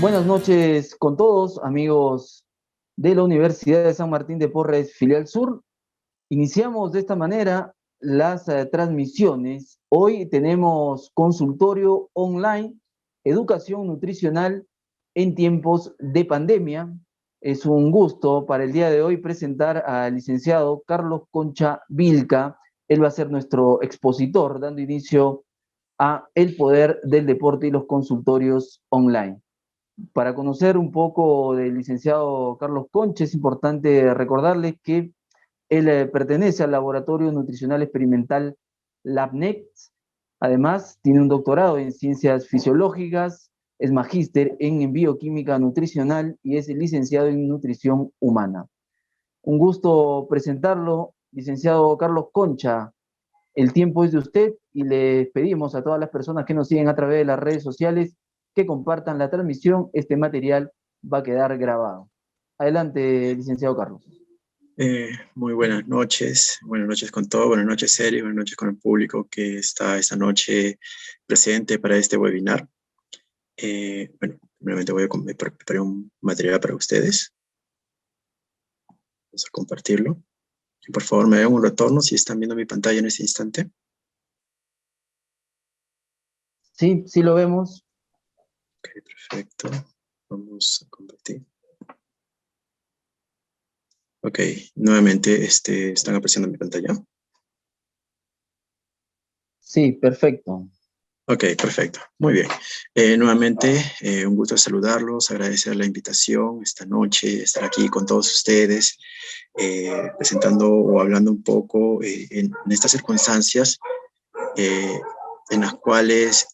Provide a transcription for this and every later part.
Buenas noches con todos, amigos de la Universidad de San Martín de Porres, Filial Sur. Iniciamos de esta manera las transmisiones. Hoy tenemos consultorio online, educación nutricional en tiempos de pandemia. Es un gusto para el día de hoy presentar al licenciado Carlos Concha Vilca. Él va a ser nuestro expositor, dando inicio a el poder del deporte y los consultorios online. Para conocer un poco del licenciado Carlos Concha, es importante recordarles que él pertenece al Laboratorio Nutricional Experimental LabNet. Además, tiene un doctorado en Ciencias Fisiológicas, es magíster en Bioquímica Nutricional y es licenciado en Nutrición Humana. Un gusto presentarlo, licenciado Carlos Concha. El tiempo es de usted y les pedimos a todas las personas que nos siguen a través de las redes sociales que compartan la transmisión. Este material va a quedar grabado. Adelante, licenciado Carlos. Muy buenas noches con todo, buenas noches Sergio, buenas noches con el público que está esta noche presente para este webinar. Primeramente voy a preparar un material para ustedes. Vamos a compartirlo. Y por favor me den un retorno si están viendo mi pantalla en este instante. Sí, sí lo vemos. Ok, perfecto. Vamos a compartir. Ok, nuevamente están apareciendo en mi pantalla. Sí, perfecto. Ok, perfecto. Muy bien. Nuevamente, un gusto saludarlos, agradecer la invitación esta noche, estar aquí con todos ustedes, presentando o hablando un poco en estas circunstancias en las cuales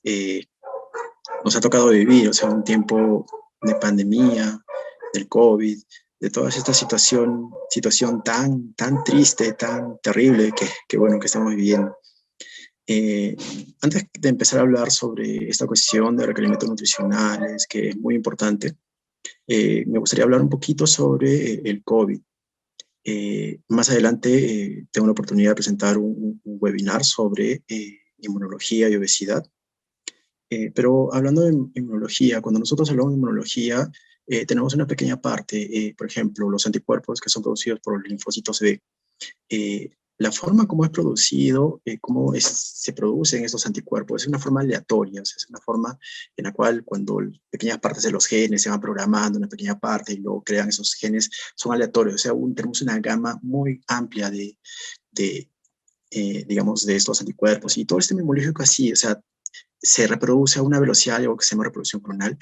nos ha tocado vivir, o sea, un tiempo de pandemia, del COVID, de toda esta situación tan triste, tan terrible que bueno, que estamos viviendo. Antes de empezar a hablar sobre esta cuestión de requerimientos nutricionales, que es muy importante, me gustaría hablar un poquito sobre el COVID. Más adelante tengo la oportunidad de presentar un webinar sobre inmunología y obesidad. Pero hablando de inmunología, cuando nosotros hablamos de inmunología, tenemos una pequeña parte, por ejemplo, los anticuerpos que son producidos por los linfocitos B. La forma como es producido, se producen estos anticuerpos, es una forma aleatoria, o sea, es una forma en la cual cuando pequeñas partes de los genes se van programando, una pequeña parte y luego crean esos genes, son aleatorios, o sea, tenemos una gama muy amplia digamos, de estos anticuerpos y todo el sistema inmunológico así, o sea, se reproduce a una velocidad, algo que se llama reproducción clonal,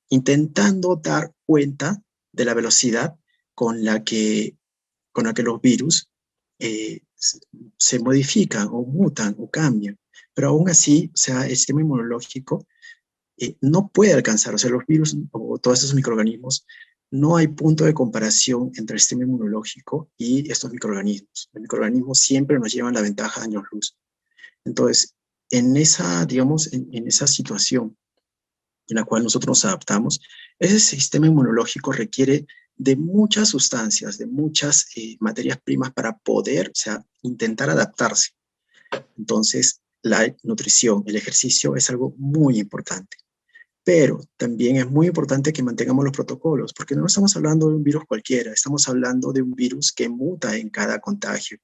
intentando dar cuenta de la velocidad con la que los virus se modifican o mutan o cambian. Pero aún así, o sea, el sistema inmunológico no puede alcanzar, o sea, los virus o todos esos microorganismos, no hay punto de comparación entre el sistema inmunológico y estos microorganismos. Los microorganismos siempre nos llevan la ventaja de años luz. Entonces, en esa, digamos, en esa situación en la cual nosotros nos adaptamos, ese sistema inmunológico requiere de muchas sustancias, de muchas materias primas para poder, o sea, intentar adaptarse. Entonces, la nutrición, el ejercicio es algo muy importante. Pero también es muy importante que mantengamos los protocolos, porque no estamos hablando de un virus cualquiera, estamos hablando de un virus que muta en cada contagio.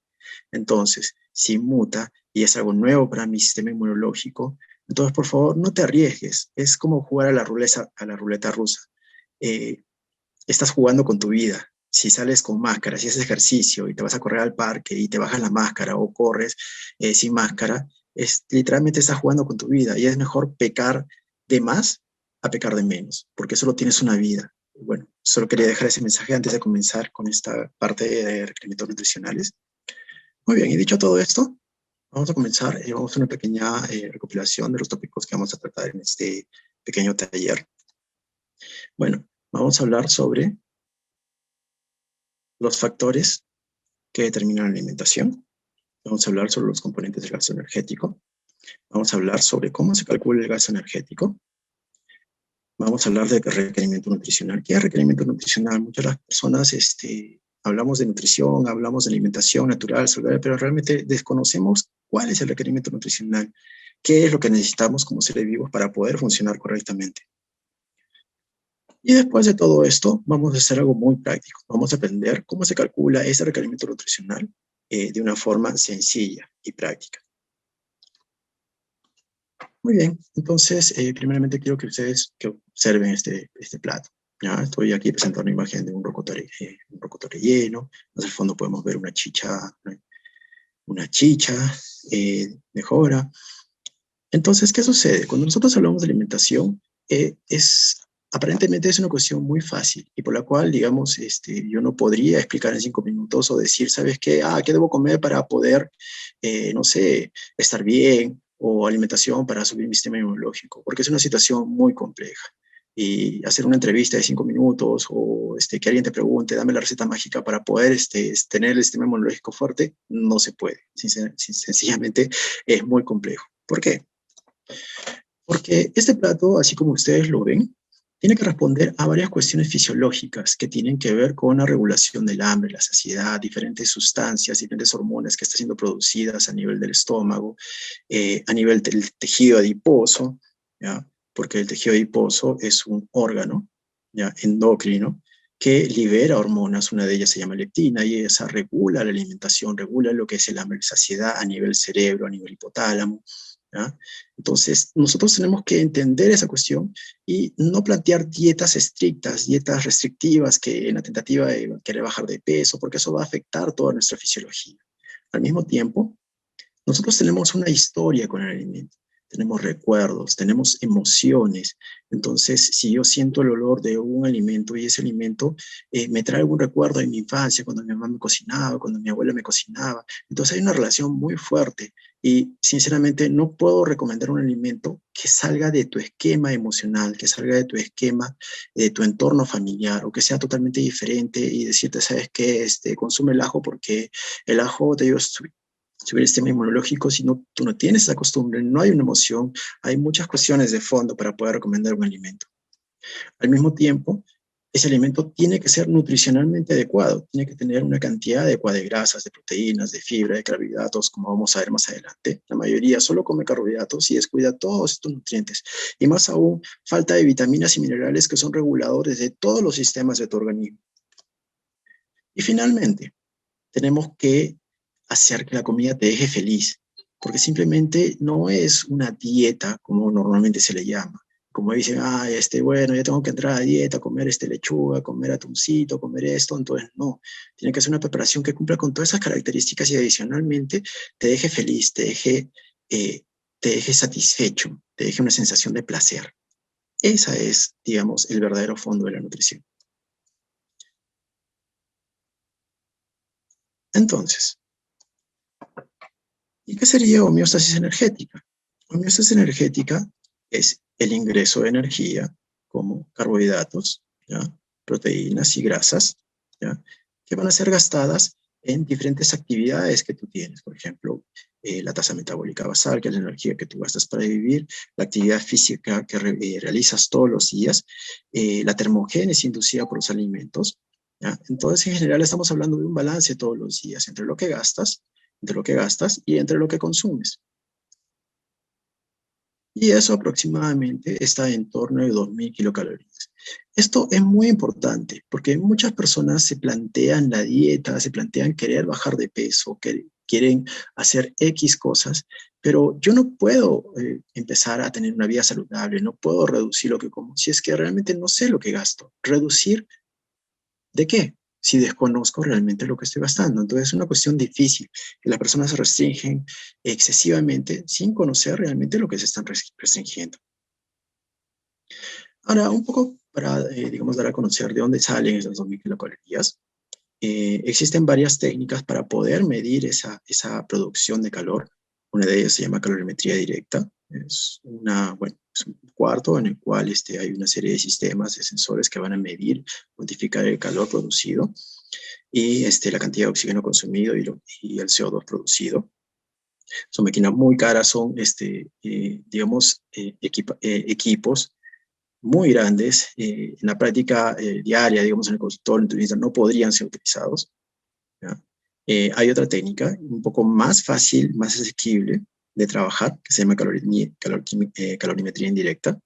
Entonces, si muta y es algo nuevo para mi sistema inmunológico, entonces por favor no te arriesgues. Es como jugar a la ruleta rusa. Eh, Estás jugando con tu vida. Si sales con máscara, si haces ejercicio y te vas a correr al parque y te bajas la máscara o corres sin máscara, literalmente estás jugando con tu vida y es mejor pecar de más a pecar de menos, porque solo tienes una vida. Bueno, solo quería dejar ese mensaje antes de comenzar con esta parte de requerimientos nutricionales. Muy bien, y dicho todo esto, vamos a comenzar y vamos a una pequeña recopilación de los tópicos que vamos a tratar en este pequeño taller. Bueno, vamos a hablar sobre los factores que determinan la alimentación. Vamos a hablar sobre los componentes del gasto energético. Vamos a hablar sobre cómo se calcula el gasto energético. Vamos a hablar de requerimiento nutricional. ¿Qué es requerimiento nutricional? Muchas de las personas hablamos de nutrición, hablamos de alimentación natural, saludable, pero realmente desconocemos cuál es el requerimiento nutricional, qué es lo que necesitamos como seres vivos para poder funcionar correctamente. Y después de todo esto, vamos a hacer algo muy práctico. Vamos a aprender cómo se calcula ese requerimiento nutricional de una forma sencilla y práctica. Muy bien, entonces, primeramente quiero que ustedes que observen este plato. ¿Ya? Estoy aquí presentando una imagen de un rocoto relleno. Más al fondo podemos ver una chicha mejora. Entonces, ¿qué sucede? Cuando nosotros hablamos de alimentación, aparentemente es una cuestión muy fácil y por la cual, digamos, yo no podría explicar en 5 minutos o decir, ¿sabes qué? ¿Qué debo comer para poder, no sé, estar bien? O alimentación para subir mi sistema inmunológico, porque es una situación muy compleja. Y hacer una entrevista de 5 minutos o que alguien te pregunte, dame la receta mágica para poder tener el sistema inmunológico fuerte, no se puede. Sencillamente es muy complejo. ¿Por qué? Porque este plato, así como ustedes lo ven, tiene que responder a varias cuestiones fisiológicas que tienen que ver con la regulación del hambre, la saciedad, diferentes sustancias, diferentes hormonas que están siendo producidas a nivel del estómago, a nivel del tejido adiposo, ¿ya? Porque el tejido adiposo es un órgano, ¿ya? Endocrino que libera hormonas, una de ellas se llama leptina, y esa regula la alimentación, regula lo que es el hambre y saciedad a nivel cerebro, a nivel hipotálamo, ¿ya? Entonces, nosotros tenemos que entender esa cuestión y no plantear dietas estrictas, dietas restrictivas que en la tentativa de querer bajar de peso, porque eso va a afectar toda nuestra fisiología. Al mismo tiempo, nosotros tenemos una historia con el alimento, tenemos recuerdos, tenemos emociones. Entonces, si yo siento el olor de un alimento y ese alimento me trae algún recuerdo de mi infancia, cuando mi mamá me cocinaba, cuando mi abuela me cocinaba, entonces hay una relación muy fuerte y sinceramente no puedo recomendar un alimento que salga de tu esquema emocional, que salga de tu esquema, de tu entorno familiar o que sea totalmente diferente y decirte, ¿sabes qué? Consume el ajo porque el ajo te ayuda a subir el sistema inmunológico. Si no, tú no tienes esa costumbre, no hay una emoción, hay muchas cuestiones de fondo para poder recomendar un alimento. Al mismo tiempo, ese alimento tiene que ser nutricionalmente adecuado, tiene que tener una cantidad adecuada de grasas, de proteínas, de fibra, de carbohidratos, como vamos a ver más adelante. La mayoría solo come carbohidratos y descuida todos estos nutrientes. Y más aún, falta de vitaminas y minerales que son reguladores de todos los sistemas de tu organismo. Y finalmente, tenemos que hacer que la comida te deje feliz, porque simplemente no es una dieta como normalmente se le llama. Como dicen, bueno, ya tengo que entrar a dieta, comer lechuga, comer atuncito, comer esto, entonces no. Tiene que ser una preparación que cumpla con todas esas características y adicionalmente te deje feliz, te deje satisfecho, te deje una sensación de placer. Esa es, digamos, el verdadero fondo de la nutrición. Entonces, ¿y qué sería homeostasis energética? Homeostasis energética es el ingreso de energía como carbohidratos, ¿ya? Proteínas y grasas, ¿ya? Que van a ser gastadas en diferentes actividades que tú tienes. Por ejemplo, la tasa metabólica basal, que es la energía que tú gastas para vivir, la actividad física que realizas todos los días, la termogénesis inducida por los alimentos, ¿ya? Entonces, en general, estamos hablando de un balance todos los días entre lo que gastas y entre lo que consumes. Y eso aproximadamente está en torno de 2.000 kilocalorías. Esto es muy importante porque muchas personas se plantean la dieta, se plantean querer bajar de peso, que quieren hacer X cosas, pero yo no puedo empezar a tener una vida saludable, no puedo reducir lo que como, si es que realmente no sé lo que gasto. ¿Reducir de qué? Si desconozco realmente lo que estoy gastando. Entonces es una cuestión difícil, que las personas se restringen excesivamente sin conocer realmente lo que se están restringiendo. Ahora, un poco para, digamos, dar a conocer de dónde salen esas 2.000 kilocalorías. Existen varias técnicas para poder medir esa producción de calor. Una de ellas se llama calorimetría directa. Es un cuarto en el cual hay una serie de sistemas de sensores que van a medir, cuantificar el calor producido y la cantidad de oxígeno consumido y el CO2 producido. Son máquinas muy caras, son, digamos, equipos muy grandes, en la práctica diaria, digamos, en el consultorio, no podrían ser utilizados, ¿ya? Hay otra técnica un poco más fácil, más asequible de trabajar, que se llama calorimetría indirecta.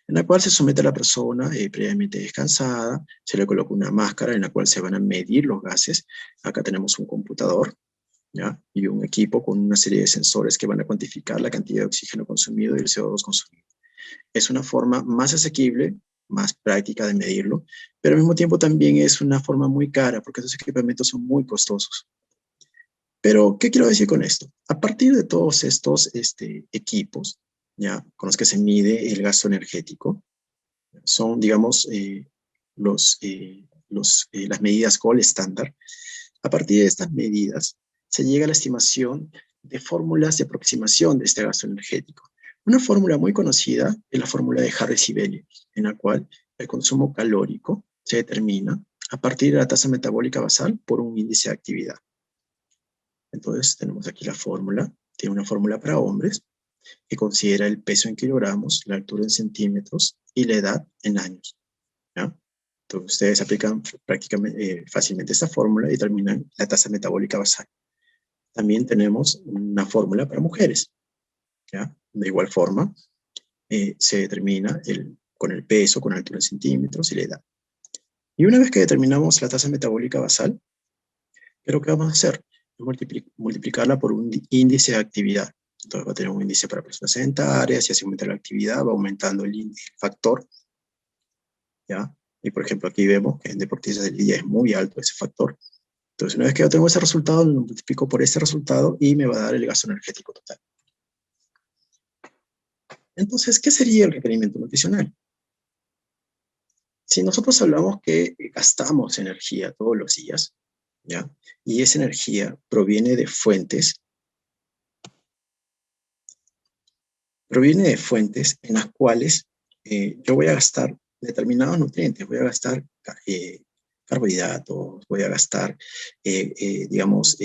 en la cual se somete a la persona previamente descansada, se le coloca una máscara en la cual se van a medir los gases. Acá tenemos un computador, ¿ya? Y un equipo con una serie de sensores que van a cuantificar la cantidad de oxígeno consumido y el CO2 consumido. Es una forma más asequible, más práctica de medirlo, pero al mismo tiempo también es una forma muy cara porque esos equipamientos son muy costosos. Pero, ¿qué quiero decir con esto? A partir de todos estos equipos, ¿ya? Con los que se mide el gasto energético, son, digamos, las medidas gold estándar. A partir de estas medidas, se llega a la estimación de fórmulas de aproximación de este gasto energético. Una fórmula muy conocida es la fórmula de Harris y Belli, en la cual el consumo calórico se determina a partir de la tasa metabólica basal por un índice de actividad. Entonces, tenemos aquí la fórmula. Tiene una fórmula para hombres que considera el peso en kilogramos, la altura en centímetros y la edad en años, ¿ya? Entonces, ustedes aplican prácticamente fácilmente esta fórmula y determinan la tasa metabólica basal. También tenemos una fórmula para mujeres, ¿ya? De igual forma, se determina con el peso, con la altura en centímetros y la edad. Y una vez que determinamos la tasa metabólica basal, ¿qué es lo que vamos a hacer? Multiplicarla por un índice de actividad. Entonces va a tener un índice para personas sedentarias, y así aumenta la actividad, va aumentando el factor, ¿ya? Y por ejemplo aquí vemos que en deportistas del día es muy alto ese factor. Entonces una vez que yo tengo ese resultado, lo multiplico por ese resultado y me va a dar el gasto energético total. Entonces, ¿qué sería el requerimiento nutricional? Si nosotros hablamos que gastamos energía todos los días, ¿ya? Y esa energía proviene de fuentes en las cuales yo voy a gastar determinados nutrientes, voy a gastar carbohidratos, voy a gastar, digamos,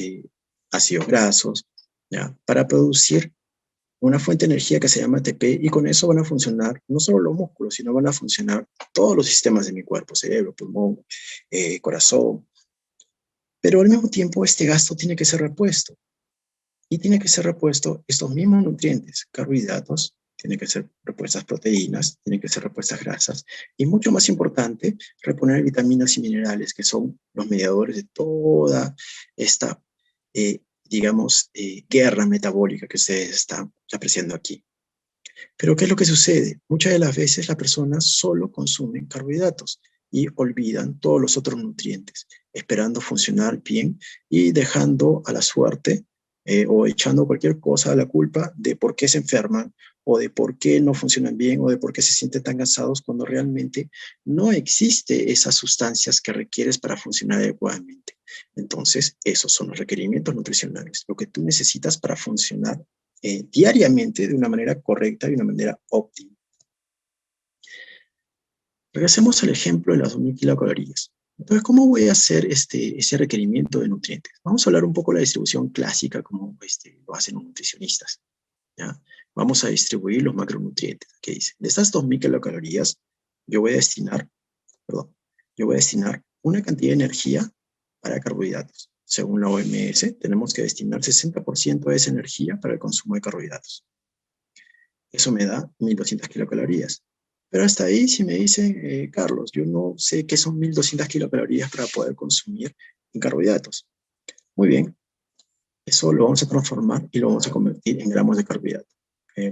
ácidos grasos, ¿ya? Para producir una fuente de energía que se llama ATP, y con eso van a funcionar no solo los músculos, sino van a funcionar todos los sistemas de mi cuerpo, cerebro, pulmón, corazón. Pero al mismo tiempo este gasto tiene que ser repuesto. Y tiene que ser repuesto estos mismos nutrientes, carbohidratos, tiene que ser repuestas proteínas, tienen que ser repuestas grasas, y mucho más importante, reponer vitaminas y minerales, que son los mediadores de toda esta, digamos, guerra metabólica que ustedes están apreciando aquí. Pero ¿qué es lo que sucede? Muchas de las veces las personas solo consumen carbohidratos y olvidan todos los otros nutrientes, esperando funcionar bien y dejando a la suerte o echando cualquier cosa a la culpa de por qué se enferman o de por qué no funcionan bien o de por qué se sienten tan cansados cuando realmente no existe esas sustancias que requieres para funcionar adecuadamente. Entonces, esos son los requerimientos nutricionales, lo que tú necesitas para funcionar diariamente de una manera correcta y de una manera óptima. Regresemos al ejemplo de las 2000 kilocalorías. Entonces, ¿cómo voy a hacer ese requerimiento de nutrientes? Vamos a hablar un poco de la distribución clásica, como lo hacen los nutricionistas, ¿ya? Vamos a distribuir los macronutrientes. ¿Qué dice? De estas 2000 kilocalorías, yo voy a destinar una cantidad de energía para carbohidratos. Según la OMS, tenemos que destinar 60% de esa energía para el consumo de carbohidratos. Eso me da 1200 kilocalorías. Pero hasta ahí, si me dicen, Carlos, yo no sé qué son 1200 kilocalorías para poder consumir en carbohidratos. Muy bien, eso lo vamos a transformar y lo vamos a convertir en gramos de carbohidratos.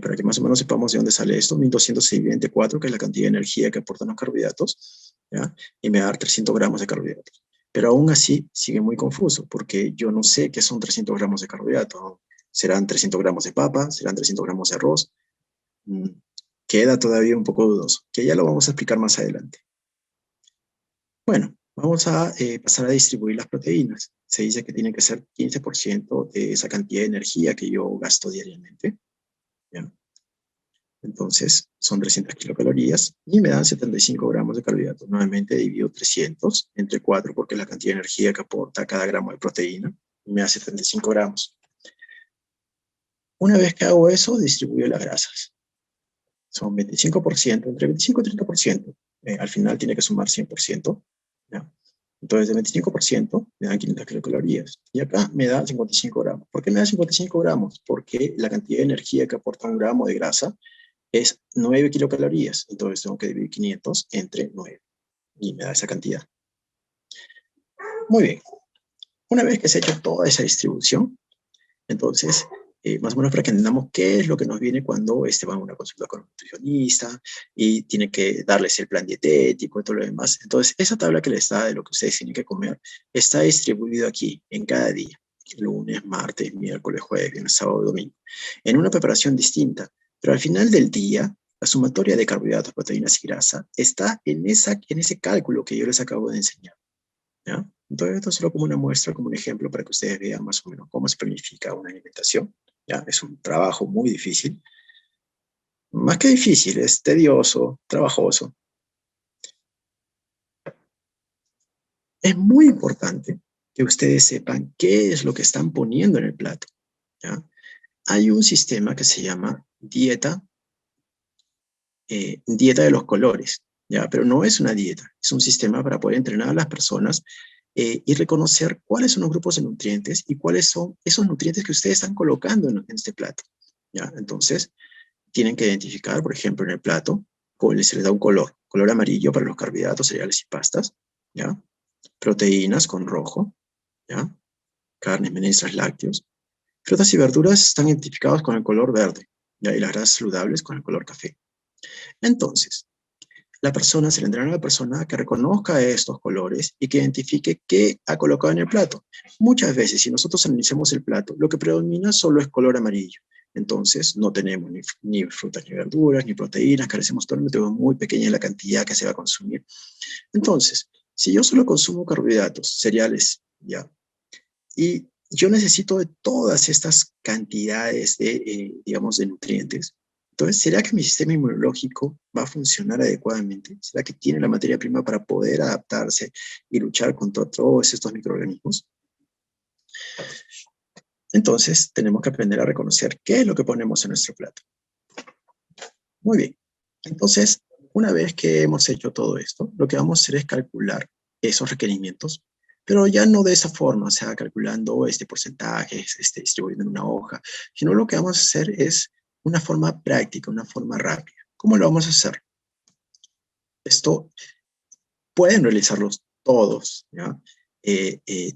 Para que más o menos sepamos de dónde sale esto, 1200 se divide entre 4, que es la cantidad de energía que aportan los carbohidratos, ¿ya? Y me va a dar 300 gramos de carbohidratos. Pero aún así sigue muy confuso, porque yo no sé qué son 300 gramos de carbohidratos. ¿Serán 300 gramos de papa? ¿Serán 300 gramos de arroz? Queda todavía un poco dudoso, que ya lo vamos a explicar más adelante. Bueno, vamos a pasar a distribuir las proteínas. Se dice que tiene que ser 15% de esa cantidad de energía que yo gasto diariamente, ¿ya? Entonces, son 300 kilocalorías y me dan 75 gramos de carbohidratos. Nuevamente divido 300 entre 4 porque es la cantidad de energía que aporta cada gramo de proteína y me da 75 gramos. Una vez que hago eso, distribuyo las grasas. Son 25%, entre 25 y 30%. Al final tiene que sumar 100%, ¿ya? Entonces, de 25% me dan 500 kilocalorías. Y acá me da 55 gramos. ¿Por qué me da 55 gramos? Porque la cantidad de energía que aporta un gramo de grasa es 9 kilocalorías. Entonces tengo que dividir 500 entre 9 y me da esa cantidad. Muy bien. Una vez que se ha hecho toda esa distribución, entonces, más o menos para que entendamos qué es lo que nos viene cuando va a una consulta con un nutricionista y tiene que darles el plan dietético y todo lo demás. Entonces, esa tabla que les da de lo que ustedes tienen que comer está distribuido aquí en cada día. Lunes, martes, miércoles, jueves, viernes, sábado, domingo. En una preparación distinta. Pero al final del día, la sumatoria de carbohidratos, proteínas y grasa está en ese cálculo que yo les acabo de enseñar. ¿Ya? Entonces, esto es solo como una muestra, como un ejemplo para que ustedes vean más o menos cómo se planifica una alimentación. ¿Ya? Es un trabajo muy difícil. Más que difícil, es tedioso, trabajoso. Es muy importante que ustedes sepan qué es lo que están poniendo en el plato. ¿Ya? Hay un sistema que se llama dieta de los colores, ¿ya? Pero no es una dieta, es un sistema para poder entrenar a las personas y reconocer cuáles son los grupos de nutrientes y cuáles son esos nutrientes que ustedes están colocando en este plato, ¿ya? Entonces, tienen que identificar, por ejemplo, en el plato, se les da un color amarillo para los carbohidratos, cereales y pastas, ¿ya? Proteínas con rojo, ¿ya? Carnes, menestras, lácteos. Frutas y verduras están identificados con el color verde, ¿ya? Y las grasas saludables con el color café. Entonces, se le entrena a la persona que reconozca estos colores y que identifique qué ha colocado en el plato. Muchas veces, si nosotros analizamos el plato, lo que predomina solo es color amarillo. Entonces, no tenemos ni frutas, ni verduras, ni proteínas, carecemos totalmente muy pequeña la cantidad que se va a consumir. Entonces, si yo solo consumo carbohidratos, cereales, ya, y yo necesito de todas estas cantidades digamos, de nutrientes. Entonces, ¿será que mi sistema inmunológico va a funcionar adecuadamente? ¿Será que tiene la materia prima para poder adaptarse y luchar contra todos estos microorganismos? Entonces, tenemos que aprender a reconocer qué es lo que ponemos en nuestro plato. Muy bien. Entonces, una vez que hemos hecho todo esto, lo que vamos a hacer es calcular esos requerimientos, pero ya no de esa forma, o sea, calculando porcentajes, distribuyendo en una hoja, sino lo que vamos a hacer es una forma práctica, una forma rápida. ¿Cómo lo vamos a hacer? Esto pueden realizarlo todos, ¿ya?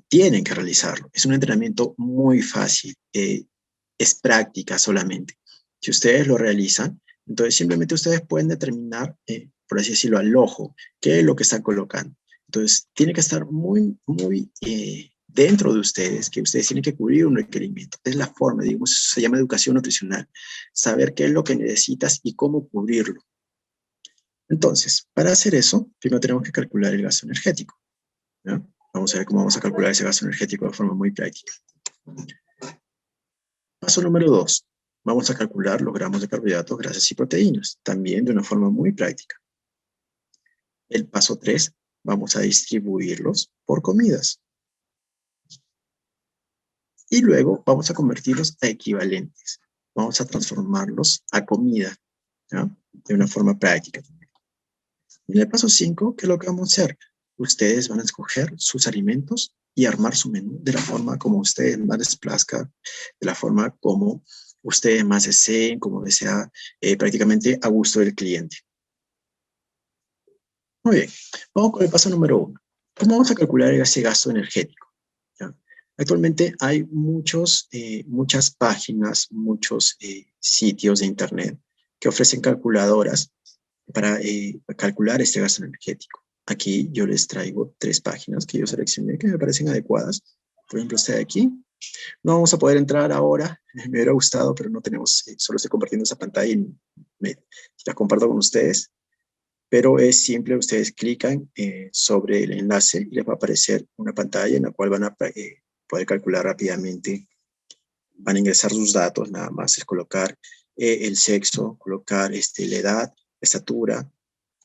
Tienen que realizarlo. Es un entrenamiento muy fácil, es práctica solamente. Si ustedes lo realizan, entonces simplemente ustedes pueden determinar, por así decirlo, al ojo, qué es lo que están colocando. Entonces, tiene que estar muy, muy dentro de ustedes, que ustedes tienen que cubrir un requerimiento. Es la forma, digamos, se llama educación nutricional. Saber qué es lo que necesitas y cómo cubrirlo. Entonces, para hacer eso, primero tenemos que calcular el gasto energético, ¿ya? Vamos a ver cómo vamos a calcular ese gasto energético de forma muy práctica. Paso número 2. Vamos a calcular los gramos de carbohidratos, grasas y proteínas, también de una forma muy práctica. El paso 3, vamos a distribuirlos por comidas. Y luego vamos a convertirlos a equivalentes. Vamos a transformarlos a comida, ¿ya? De una forma práctica. En el paso 5, ¿qué es lo que vamos a hacer? Ustedes van a escoger sus alimentos y armar su menú de la forma como ustedes más les plazca, de la forma como ustedes más deseen, como desea, prácticamente a gusto del cliente. Muy bien, vamos con el paso número 1. ¿Cómo vamos a calcular ese gasto energético? ¿Ya? Actualmente hay muchas páginas, muchos sitios de internet que ofrecen calculadoras para calcular este gasto energético. Aquí yo les traigo 3 páginas que yo seleccioné que me parecen adecuadas. Por ejemplo, esta de aquí. No vamos a poder entrar ahora, me hubiera gustado, pero no tenemos, solo estoy compartiendo esa pantalla y la comparto con ustedes. Pero es simple, ustedes clican sobre el enlace y les va a aparecer una pantalla en la cual van a poder calcular rápidamente. Van a ingresar sus datos, nada más es colocar el sexo, colocar la edad, la estatura,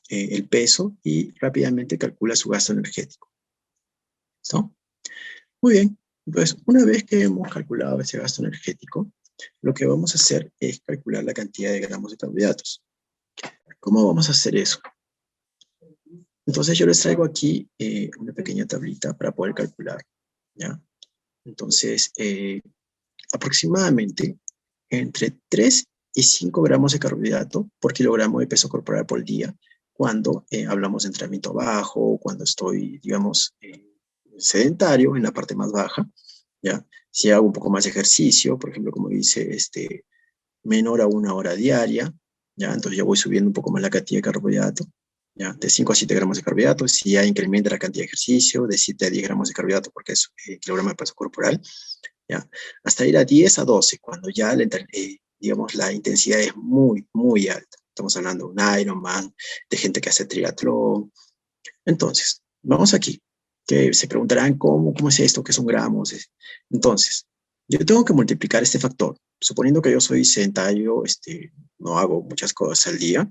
el peso y rápidamente calcula su gasto energético. ¿Listo? Muy bien. Entonces, una vez que hemos calculado ese gasto energético, lo que vamos a hacer es calcular la cantidad de gramos de carbohidratos. ¿Cómo vamos a hacer eso? Entonces, yo les traigo aquí una pequeña tablita para poder calcular, ¿ya? Entonces, aproximadamente entre 3 y 5 gramos de carbohidrato por kilogramo de peso corporal por día, cuando hablamos de entrenamiento bajo, cuando estoy, digamos, sedentario en la parte más baja, ¿ya? Si hago un poco más de ejercicio, por ejemplo, como dice, menor a 1 hora diaria, ¿ya? Entonces ya voy subiendo un poco más la cantidad de carbohidrato, ¿ya? De 5 a 7 gramos de carbohidrato, si ya incrementa la cantidad de ejercicio, de 7 a 10 gramos de carbohidrato, porque es kilogramo de peso corporal, ¿ya? Hasta ir a 10 a 12, cuando ya digamos, la intensidad es muy, muy alta. Estamos hablando de un Ironman, de gente que hace triatlón. Entonces, vamos aquí, que se preguntarán cómo es esto, qué son gramos. Entonces, yo tengo que multiplicar este factor. Suponiendo que yo soy sedentario, no hago muchas cosas al día,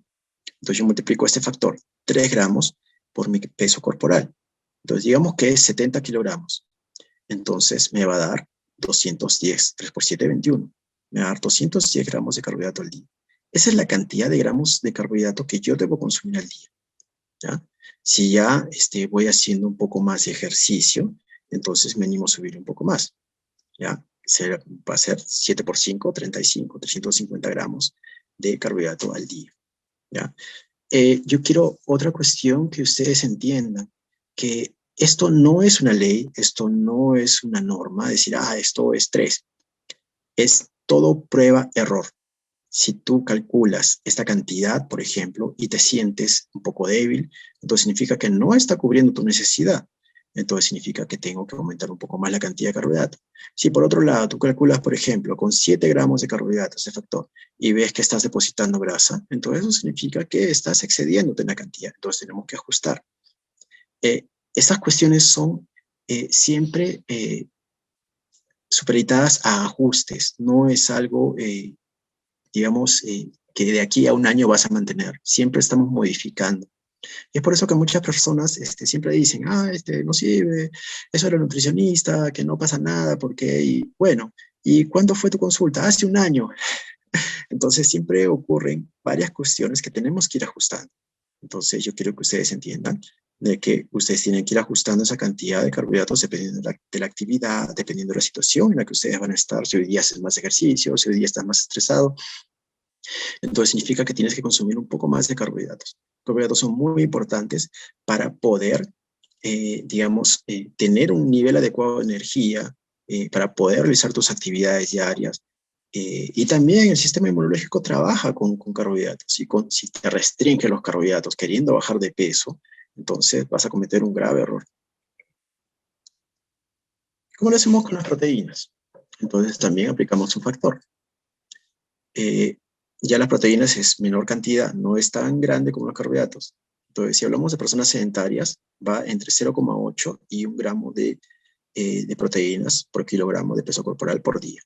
entonces yo multiplico este factor, 3 gramos, por mi peso corporal. Entonces, digamos que es 70 kilogramos. Entonces, me va a dar 210, 3 por 7, 21. Me va a dar 210 gramos de carbohidrato al día. Esa es la cantidad de gramos de carbohidrato que yo debo consumir al día, ¿ya? Si ya voy haciendo un poco más de ejercicio, entonces me animo a subir un poco más, ¿ya? Va a ser 7 por 5, 35, 350 gramos de carbohidrato al día, ¿ya? Yo quiero otra cuestión que ustedes entiendan, que esto no es una ley, esto no es una norma, decir, esto es 3. Es todo prueba-error. Si tú calculas esta cantidad, por ejemplo, y te sientes un poco débil, entonces significa que no está cubriendo tu necesidad. Entonces significa que tengo que aumentar un poco más la cantidad de carbohidrato. Si por otro lado tú calculas, por ejemplo, con 7 gramos de carbohidratos, ese factor, y ves que estás depositando grasa, entonces eso significa que estás excediéndote en la cantidad. Entonces tenemos que ajustar. Estas cuestiones son siempre supeditadas a ajustes. No es algo digamos, que de aquí a un año vas a mantener. Siempre estamos modificando. Y es por eso que muchas personas siempre dicen, no sirve, eso era nutricionista, que no pasa nada, porque, y bueno, ¿y cuándo fue tu consulta? Hace un año. Entonces siempre ocurren varias cuestiones que tenemos que ir ajustando. Entonces yo quiero que ustedes entiendan de que ustedes tienen que ir ajustando esa cantidad de carbohidratos dependiendo de la actividad, dependiendo de la situación en la que ustedes van a estar. Si hoy día haces más ejercicio, si hoy día estás más estresado, entonces significa que tienes que consumir un poco más de carbohidratos. Los carbohidratos son muy importantes para poder, digamos, tener un nivel adecuado de energía, para poder realizar tus actividades diarias. Y también el sistema inmunológico trabaja con carbohidratos. Si te restringe los carbohidratos queriendo bajar de peso, entonces vas a cometer un grave error. ¿Cómo lo hacemos con las proteínas? Entonces también aplicamos un factor. Ya las proteínas es menor cantidad, no es tan grande como los carbohidratos. Entonces, si hablamos de personas sedentarias, va entre 0,8 y 1 gramo de proteínas por kilogramo de peso corporal por día.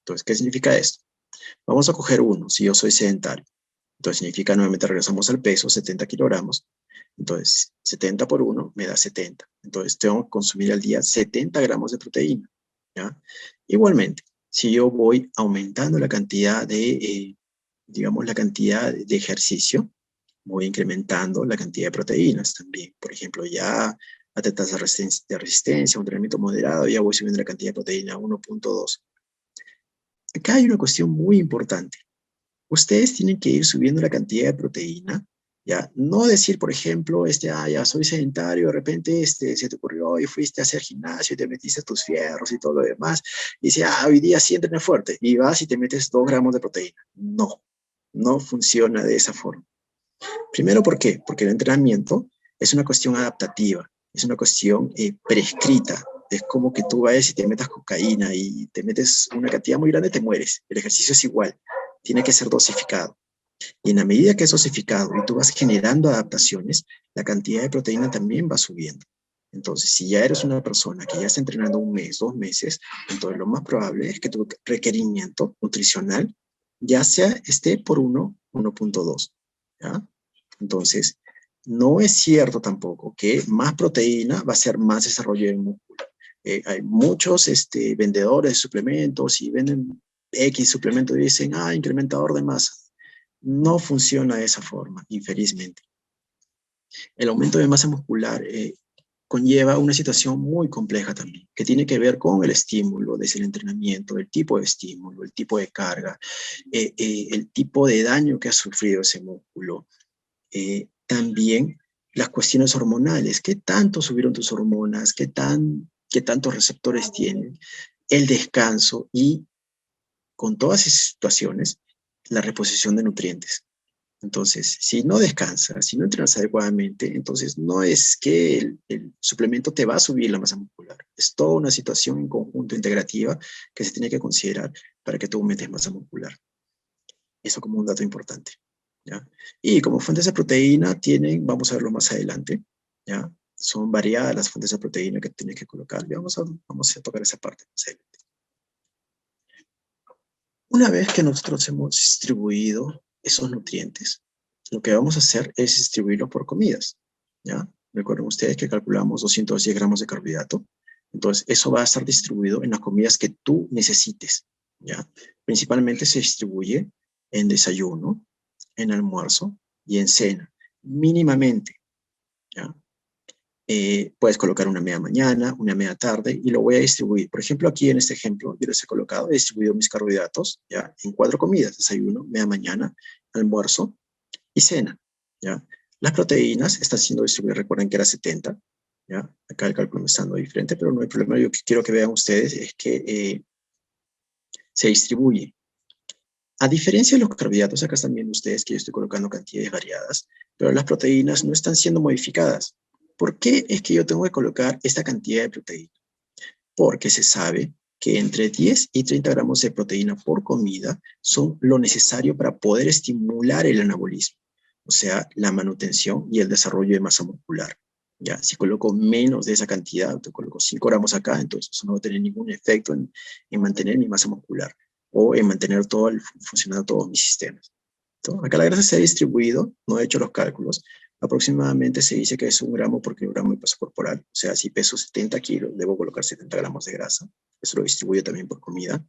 Entonces, ¿qué significa esto? Vamos a coger 1, si yo soy sedentario. Entonces, significa, nuevamente regresamos al peso, 70 kilogramos. Entonces, 70 por 1 me da 70. Entonces, tengo que consumir al día 70 gramos de proteína, ¿ya? Igualmente, si yo voy aumentando la cantidad de, digamos, la cantidad de ejercicio, voy incrementando la cantidad de proteínas también. Por ejemplo, ya atletas de resistencia, un entrenamiento moderado, ya voy subiendo la cantidad de proteína a 1.2. Acá hay una cuestión muy importante. Ustedes tienen que ir subiendo la cantidad de proteína, ¿ya? No decir, por ejemplo, ya soy sedentario, de repente se te ocurrió y fuiste a hacer gimnasio y te metiste tus fierros y todo lo demás, y dice, hoy día sí entrené fuerte, y vas y te metes 2 gramos de proteína. No, no funciona de esa forma. Primero, ¿por qué? Porque el entrenamiento es una cuestión adaptativa, es una cuestión prescrita. Es como que tú vayas y te metas cocaína y te metes una cantidad muy grande, te mueres. El ejercicio es igual, tiene que ser dosificado. Y en la medida que es dosificado y tú vas generando adaptaciones, la cantidad de proteína también va subiendo. Entonces, si ya eres una persona que ya está entrenando 1 mes, 2 meses, entonces lo más probable es que tu requerimiento nutricional ya esté por 1.2, ¿ya? Entonces, no es cierto tampoco que más proteína va a ser más desarrollo del músculo. Hay muchos vendedores de suplementos y venden X suplemento y dicen, incrementador de masa. No funciona de esa forma, infelizmente. El aumento de masa muscular conlleva una situación muy compleja también, que tiene que ver con el estímulo, desde el entrenamiento, el tipo de estímulo, el tipo de carga, el tipo de daño que ha sufrido ese músculo. También las cuestiones hormonales, qué tanto subieron tus hormonas, qué tantos receptores tienen, el descanso y, con todas esas situaciones, la reposición de nutrientes. Entonces, si no descansas, si no entrenas adecuadamente, entonces no es que el suplemento te va a subir la masa muscular. Es toda una situación en conjunto integrativa que se tiene que considerar para que tú aumentes masa muscular. Eso como un dato importante, ¿ya? Y como fuentes de proteína tienen, vamos a verlo más adelante, ¿ya? Son variadas las fuentes de proteína que tienes que colocar. Ya vamos a tocar esa parte más adelante. Una vez que nosotros hemos distribuido esos nutrientes, lo que vamos a hacer es distribuirlos por comidas, ¿ya? Recuerden ustedes que calculamos 210 gramos de carbohidrato. Entonces, eso va a estar distribuido en las comidas que tú necesites, ¿ya? Principalmente se distribuye en desayuno, en almuerzo y en cena, mínimamente, ¿ya? Puedes colocar una media mañana, una media tarde, y lo voy a distribuir. Por ejemplo, aquí en este ejemplo, yo les he colocado, he distribuido mis carbohidratos, ¿ya? En 4 comidas: desayuno, media mañana, almuerzo y cena, ¿ya? Las proteínas están siendo distribuidas, recuerden que era 70, ¿ya? Acá el cálculo me está dando diferente, pero no hay problema. Yo que quiero que vean ustedes es que se distribuye. A diferencia de los carbohidratos, acá están viendo ustedes que yo estoy colocando cantidades variadas, pero las proteínas no están siendo modificadas. ¿Por qué es que yo tengo que colocar esta cantidad de proteína? Porque se sabe que entre 10 y 30 gramos de proteína por comida son lo necesario para poder estimular el anabolismo, o sea, la manutención y el desarrollo de masa muscular. Ya, si coloco menos de esa cantidad, te coloco 5 gramos acá, entonces eso no va a tener ningún efecto en mantener mi masa muscular o en mantener funcionando todos mis sistemas. Entonces, acá la grasa se ha distribuido, no he hecho los cálculos, aproximadamente se dice que es 1 gramo por kilogramo de peso corporal. O sea, si peso 70 kilos, debo colocar 70 gramos de grasa. Eso lo distribuyo también por comida.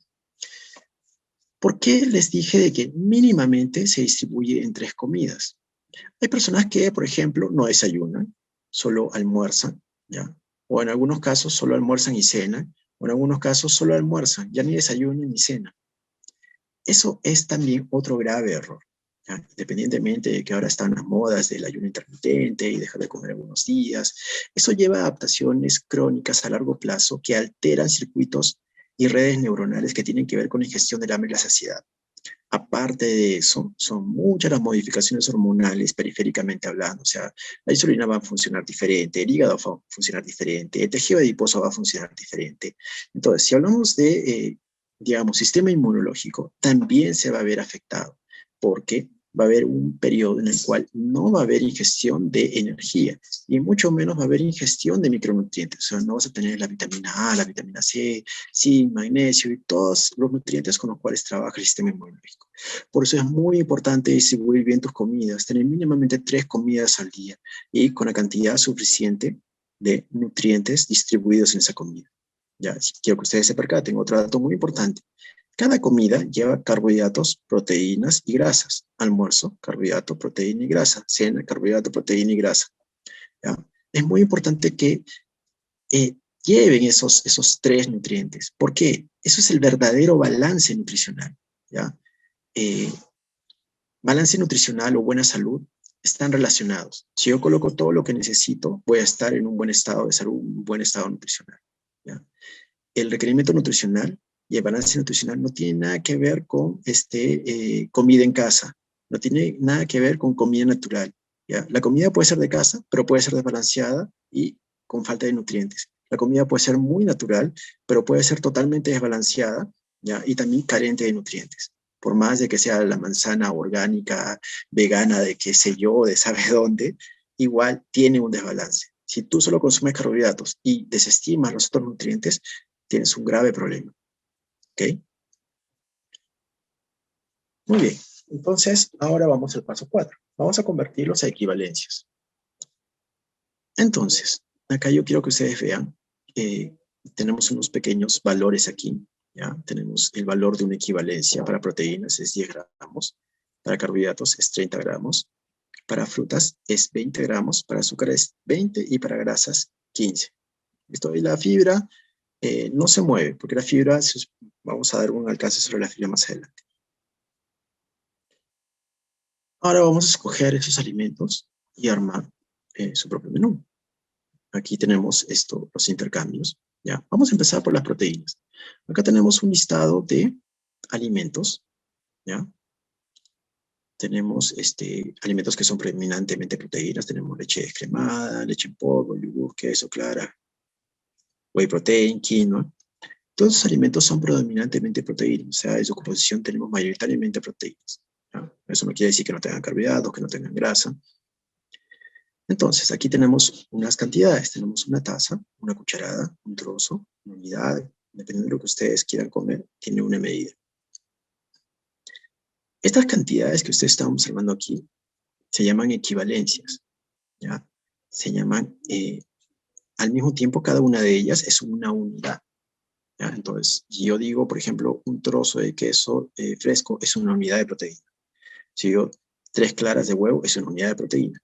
¿Por qué les dije de que mínimamente se distribuye en 3 comidas? Hay personas que, por ejemplo, no desayunan, solo almuerzan, ¿ya? O en algunos casos solo almuerzan y cenan, o en algunos casos solo almuerzan, ya ni desayunan ni cenan. Eso es también otro grave error, ¿ya? Independientemente de que ahora están las modas del ayuno intermitente y dejar de comer algunos días, eso lleva a adaptaciones crónicas a largo plazo que alteran circuitos y redes neuronales que tienen que ver con la ingestión del hambre y la saciedad. Aparte de eso, son muchas las modificaciones hormonales periféricamente hablando. O sea, la insulina va a funcionar diferente, el hígado va a funcionar diferente, el tejido adiposo va a funcionar diferente. Entonces, si hablamos de, digamos, sistema inmunológico, también se va a ver afectado, porque va a haber un periodo en el cual no va a haber ingestión de energía y mucho menos va a haber ingestión de micronutrientes. O sea, no vas a tener la vitamina A, la vitamina C, zinc, magnesio y todos los nutrientes con los cuales trabaja el sistema inmunológico. Por eso es muy importante distribuir bien tus comidas, tener mínimamente 3 comidas al día y con la cantidad suficiente de nutrientes distribuidos en esa comida. Ya, quiero que ustedes se percaten. Otro dato muy importante. Cada comida lleva carbohidratos, proteínas y grasas. Almuerzo, carbohidrato, proteína y grasa. Cena, carbohidrato, proteína y grasa. ¿Ya? Es muy importante que lleven esos 3 nutrientes. ¿Por qué? Eso es el verdadero balance nutricional, ¿ya? Balance nutricional o buena salud están relacionados. Si yo coloco todo lo que necesito, voy a estar en un buen estado de salud, un buen estado nutricional, ¿ya? El requerimiento nutricional y el balance nutricional no tiene nada que ver con comida en casa, no tiene nada que ver con comida natural, ¿ya? La comida puede ser de casa, pero puede ser desbalanceada y con falta de nutrientes. La comida puede ser muy natural, pero puede ser totalmente desbalanceada, ¿ya? Y también carente de nutrientes. Por más de que sea la manzana orgánica, vegana, de qué sé yo, de sabe dónde, igual tiene un desbalance. Si tú solo consumes carbohidratos y desestimas los otros nutrientes, tienes un grave problema. ¿Ok? Muy bien. Entonces, ahora vamos al paso 4. Vamos a convertirlos a equivalencias. Entonces, acá yo quiero que ustedes vean, tenemos unos pequeños valores aquí, ¿ya? Tenemos el valor de una equivalencia para proteínas es 10 gramos, para carbohidratos es 30 gramos, para frutas es 20 gramos, para azúcar es 20 y para grasas 15. ¿Listo? Y la fibra no se mueve, porque la fibra, vamos a dar un alcance sobre la fibra más adelante. Ahora vamos a escoger esos alimentos y armar su propio menú. Aquí tenemos los intercambios. ¿Ya? Vamos a empezar por las proteínas. Acá tenemos un listado de alimentos. ¿Ya? Tenemos alimentos que son predominantemente proteínas. Tenemos leche descremada, leche en polvo, yogur, queso, clara, whey protein, quinoa. Todos esos alimentos son predominantemente proteínas. O sea, en su composición tenemos mayoritariamente proteínas. ¿Ya? Eso no quiere decir que no tengan carbohidratos, que no tengan grasa. Entonces, aquí tenemos unas cantidades. Tenemos una taza, una cucharada, un trozo, una unidad. Dependiendo de lo que ustedes quieran comer, tiene una medida. Estas cantidades que ustedes están observando aquí se llaman equivalencias. ¿Ya? Se llaman, al mismo tiempo, cada una de ellas es una unidad. ¿Ya? Entonces, yo digo, por ejemplo, un trozo de queso fresco es una unidad de proteína. Si digo 3 claras de huevo, es una unidad de proteína.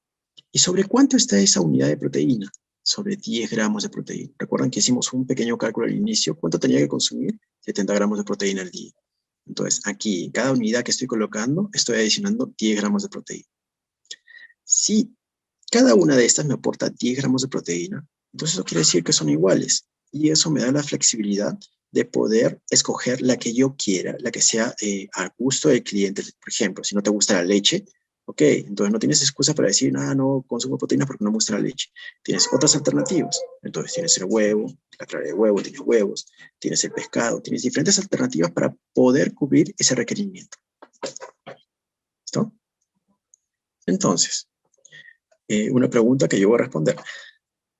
¿Y sobre cuánto está esa unidad de proteína? Sobre 10 gramos de proteína. Recuerdan que hicimos un pequeño cálculo al inicio. ¿Cuánto tenía que consumir? 70 gramos de proteína al día. Entonces, aquí, cada unidad que estoy colocando, estoy adicionando 10 gramos de proteína. Si cada una de estas me aporta 10 gramos de proteína, entonces eso quiere decir que son iguales. Y eso me da la flexibilidad de poder escoger la que yo quiera, la que sea al gusto del cliente. Por ejemplo, si no te gusta la leche, ok, entonces no tienes excusa para decir, no consumo proteína porque no me gusta la leche. Tienes otras alternativas. Entonces tienes el huevo, la clara de huevo, tienes huevos, tienes el pescado, tienes diferentes alternativas para poder cubrir ese requerimiento. ¿Listo? Entonces, una pregunta que yo voy a responder.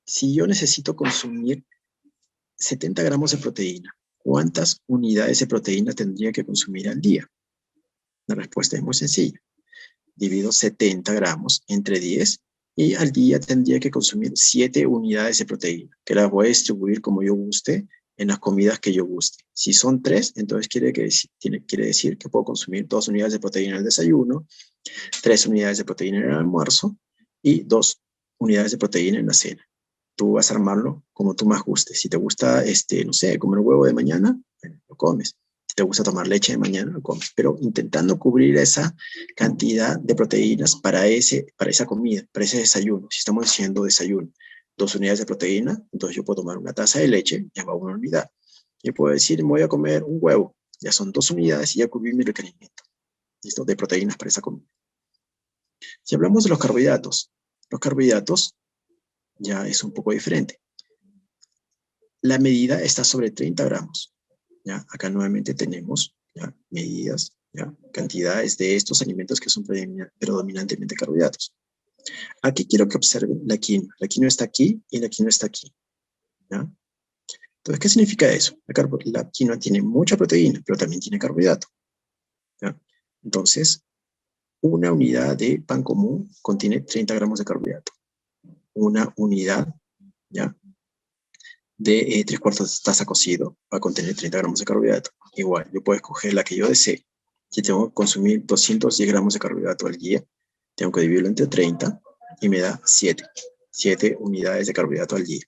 Si yo necesito consumir 70 gramos de proteína, ¿cuántas unidades de proteína tendría que consumir al día? La respuesta es muy sencilla. Divido 70 gramos entre 10 y al día tendría que consumir 7 unidades de proteína, que las voy a distribuir como yo guste en las comidas que yo guste. Si son 3, entonces quiere decir que puedo consumir 2 unidades de proteína en el desayuno, 3 unidades de proteína en el almuerzo y 2 unidades de proteína en la cena. Tú vas a armarlo como tú más gustes. Si te gusta, no sé, comer huevo de mañana, bueno, lo comes. Si te gusta tomar leche de mañana, lo comes. Pero intentando cubrir esa cantidad de proteínas para esa comida, para ese desayuno. Si estamos diciendo desayuno, 2 unidades de proteína, entonces yo puedo tomar una taza de leche, ya va una unidad. Yo puedo decir, me voy a comer un huevo, ya son 2 unidades y ya cubrí mi requerimiento. ¿Listo? De proteínas para esa comida. Si hablamos de los carbohidratos ya es un poco diferente. La medida está sobre 30 gramos. ¿Ya? Acá nuevamente tenemos ¿ya? Medidas, ¿ya? Cantidades de estos alimentos que son predominantemente carbohidratos. Aquí quiero que observen la quinoa. La quinoa está aquí y la quinoa está aquí. ¿Ya? Entonces, ¿qué significa eso? La quinoa tiene mucha proteína, pero también tiene carbohidrato. ¿Ya? Entonces, una unidad de pan común contiene 30 gramos de carbohidrato. Una unidad, ¿ya? De 3/4 taza cocido va a contener 30 gramos de carbohidrato. Igual, yo puedo escoger la que yo desee. Si tengo que consumir 210 gramos de carbohidrato al día, tengo que dividirlo entre 30 y me da 7 unidades de carbohidrato al día.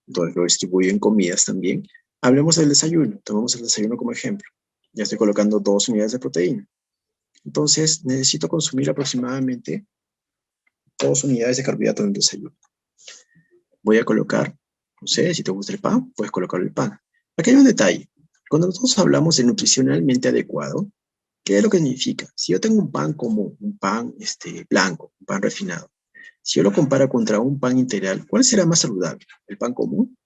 Entonces lo distribuyo en comidas también. Hablemos del desayuno. Tomamos el desayuno como ejemplo. Ya estoy colocando 2 unidades de proteína. Entonces necesito consumir aproximadamente 2 unidades de carbohidrato en el desayuno. Voy a colocar, no sé, si te gusta el pan, puedes colocar el pan. Aquí hay un detalle. Cuando nosotros hablamos de nutricionalmente adecuado, ¿qué es lo que significa? Si yo tengo un pan común, un pan blanco, un pan refinado, si yo lo comparo contra un pan integral, ¿cuál será más saludable? ¿El pan común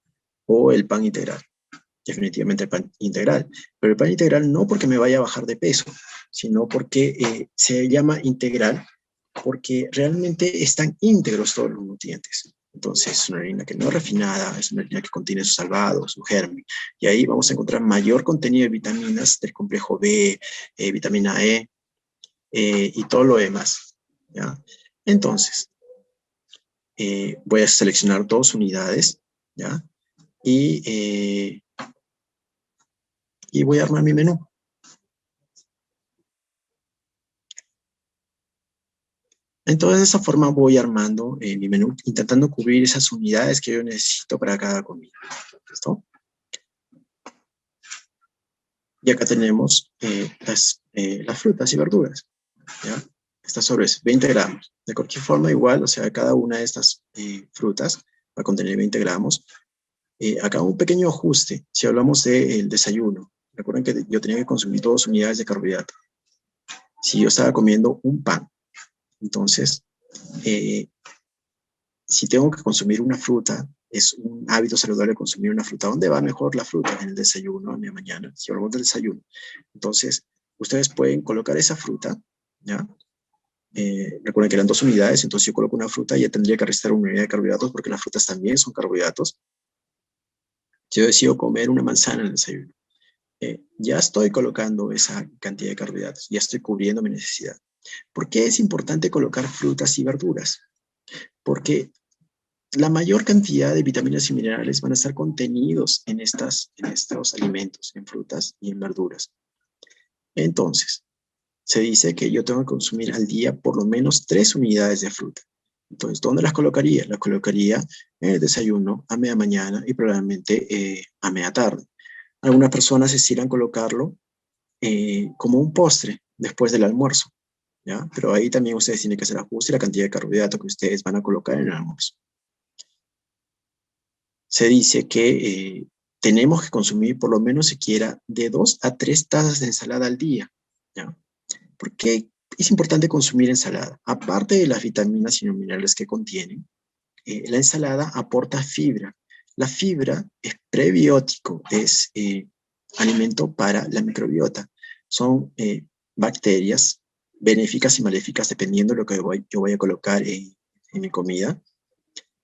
o el pan integral? Definitivamente el pan integral. Pero el pan integral no porque me vaya a bajar de peso, sino porque se llama integral porque realmente están íntegros todos los nutrientes. Entonces, es una harina que no es refinada, es una harina que contiene su salvado, su germen, y ahí vamos a encontrar mayor contenido de vitaminas del complejo B, vitamina E, y todo lo demás. ¿Ya? Entonces, voy a seleccionar 2 unidades, ¿ya? Y voy a armar mi menú. Entonces, de esa forma voy armando mi menú, intentando cubrir esas unidades que yo necesito para cada comida. ¿Listo? Y acá tenemos las frutas y verduras, ¿ya? Estas sobre 20 gramos. De cualquier forma, igual, o sea, cada una de estas frutas va a contener 20 gramos. Acá un pequeño ajuste, si hablamos del desayuno. Recuerden que yo tenía que consumir 2 unidades de carbohidrato. Si yo estaba comiendo un pan, entonces, si tengo que consumir una fruta, es un hábito saludable consumir una fruta. ¿Dónde va mejor la fruta? En el desayuno, en la mañana, si hablamos del desayuno. Entonces, ustedes pueden colocar esa fruta, ¿ya? Recuerden que eran 2 unidades, entonces yo coloco una fruta y ya tendría que restar una unidad de carbohidratos porque las frutas también son carbohidratos. Si yo decido comer una manzana en el desayuno, ya estoy colocando esa cantidad de carbohidratos, ya estoy cubriendo mi necesidad. ¿Por qué es importante colocar frutas y verduras? Porque la mayor cantidad de vitaminas y minerales van a estar contenidos en estos alimentos, en frutas y en verduras. Entonces, se dice que yo tengo que consumir al día por lo menos 3 unidades de fruta. Entonces, ¿dónde las colocaría? Las colocaría en el desayuno, a media mañana y probablemente a media tarde. Algunas personas estiran colocarlo como un postre después del almuerzo, ¿ya? Pero ahí también ustedes tienen que hacer ajuste la cantidad de carbohidratos que ustedes van a colocar en el almuerzo. Se dice que tenemos que consumir por lo menos siquiera de 2 a 3 tazas de ensalada al día, ¿ya? ¿Por qué es importante consumir ensalada? Aparte de las vitaminas y minerales que contienen, la ensalada aporta fibra. La fibra es prebiótico, es alimento para la microbiota. Son bacterias benéficas y maléficas dependiendo de lo que yo voy a colocar en mi comida,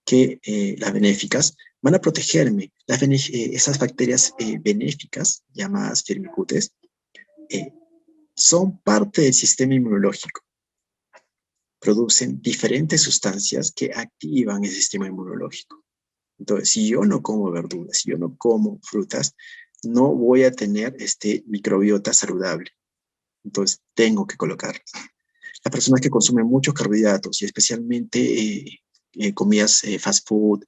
que las benéficas van a protegerme. Esas bacterias benéficas, llamadas firmicutes, son parte del sistema inmunológico. Producen diferentes sustancias que activan el sistema inmunológico. Entonces, si yo no como verduras, si yo no como frutas, no voy a tener este microbiota saludable. Entonces, tengo que colocarlas. Las personas que consumen muchos carbohidratos y especialmente comidas fast food,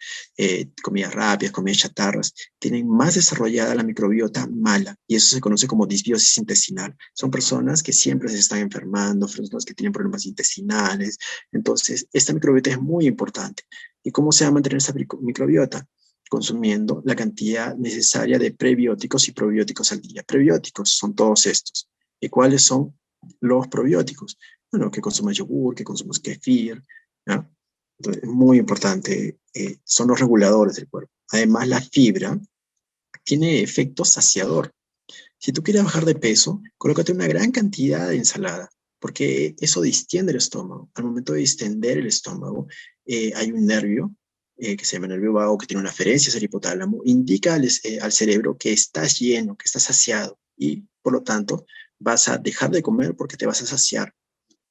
comidas rápidas, comidas chatarras, tienen más desarrollada la microbiota mala y eso se conoce como disbiosis intestinal. Son personas que siempre se están enfermando, personas que tienen problemas intestinales. Entonces, esta microbiota es muy importante. ¿Y cómo se va a mantener esta microbiota? Consumiendo la cantidad necesaria de prebióticos y probióticos al día. Prebióticos son todos estos. ¿Y cuáles son los probióticos? Bueno, que consumas yogur, que consumas kefir, ¿ya? Entonces, es muy importante, son los reguladores del cuerpo. Además, la fibra tiene efecto saciador. Si tú quieres bajar de peso, colócate una gran cantidad de ensalada, porque eso distiende el estómago. Al momento de distender el estómago, hay un nervio que se llama nervio vago, que tiene una aferencia hacia el hipotálamo, indica al cerebro que estás lleno, que estás saciado, y por lo tanto vas a dejar de comer porque te vas a saciar.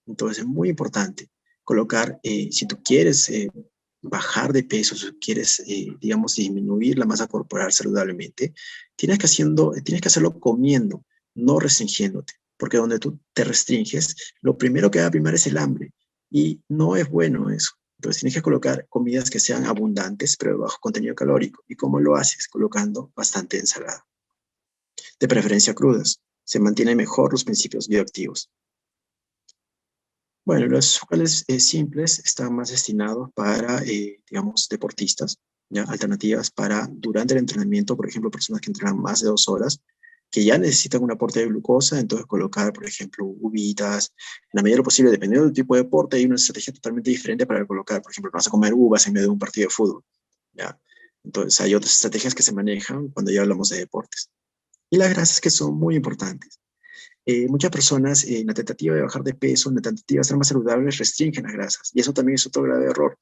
Entonces es muy importante colocar, si tú quieres bajar de peso, si quieres, digamos, disminuir la masa corporal saludablemente, tienes que hacerlo comiendo, no restringiéndote, porque donde tú te restringes, lo primero que va a primar es el hambre, y no es bueno eso. Entonces tienes que colocar comidas que sean abundantes, pero de bajo contenido calórico. ¿Y cómo lo haces? Colocando bastante ensalada. De preferencia crudas. Se mantienen mejor los principios bioactivos. Bueno, los cuales simples están más destinados para, digamos, deportistas, ¿ya? Alternativas para durante el entrenamiento, por ejemplo, personas que entrenan más de 2 horas, que ya necesitan un aporte de glucosa, entonces colocar, por ejemplo, uvitas, en la medida de lo posible, dependiendo del tipo de deporte, hay una estrategia totalmente diferente para colocar, por ejemplo, no vas a comer uvas en medio de un partido de fútbol, ¿ya? Entonces hay otras estrategias que se manejan cuando ya hablamos de deportes. Y las grasas que son muy importantes. Muchas personas en la tentativa de bajar de peso, en la tentativa de ser más saludables, restringen las grasas. Y eso también es otro grave error.